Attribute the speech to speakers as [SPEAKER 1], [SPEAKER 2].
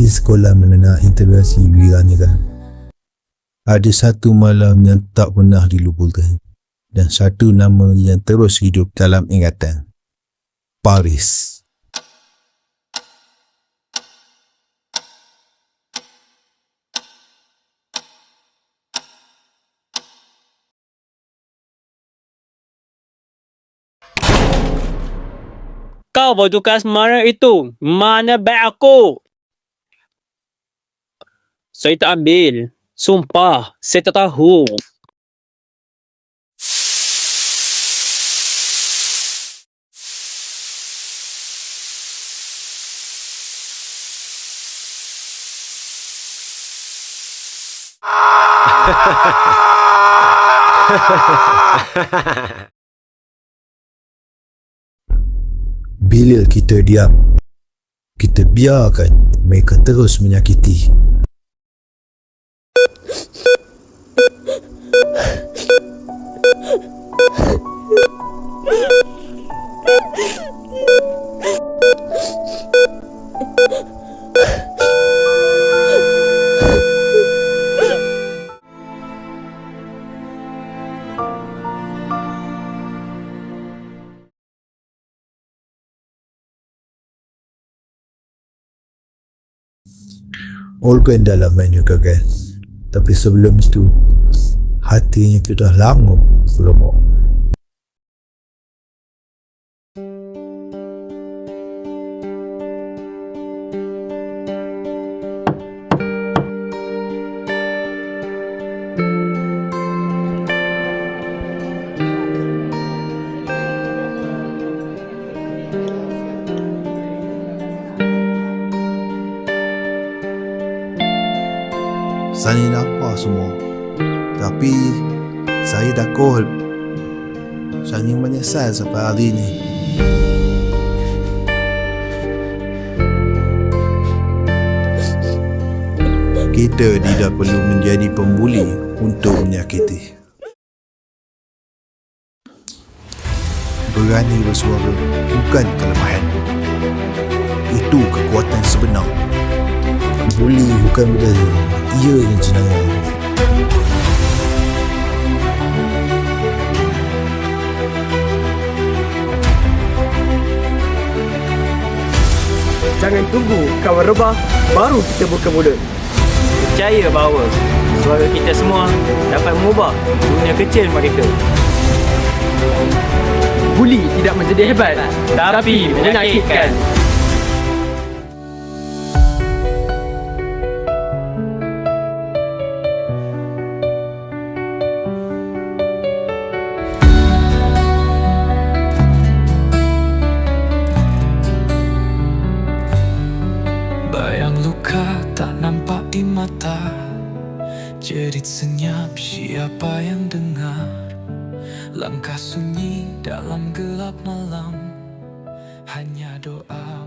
[SPEAKER 1] di sekolah mengenai integrasi wiraniaga. Ada satu malam yang tak pernah dilupakan dan satu nama yang terus hidup dalam ingatan. Paris.
[SPEAKER 2] Kau bertukar semarang itu. Mana beg aku? Saya tak ambil. Sumpah, saya tak tahu.
[SPEAKER 1] Bila kita diam, kita biarkan mereka terus menyakiti. Organ dalam menu gagal. Tapi sebelum itu, hatinya sudah langup remuk. Saya nampak semua, tapi saya takut. Saya menyesal sampai hari ini. Kita tidak perlu menjadi pembuli untuk menyakiti. Berani bersuara bukan kelemahan. Itu kekuatan sebenar. Buli bukan budaya, ianya jenayah.
[SPEAKER 3] Jangan tunggu kawan rebah, baru kita buka mulut.
[SPEAKER 2] Percaya bahawa suara kita semua dapat mengubah dunia kecil mereka.
[SPEAKER 3] Buli tidak menjadi hebat,
[SPEAKER 2] Tapi menyakitkan.
[SPEAKER 4] Bayang luka tak nampak di mata, jerit senyap siapa yang dengar, langkah sunyi dalam gelap malam, hanya doa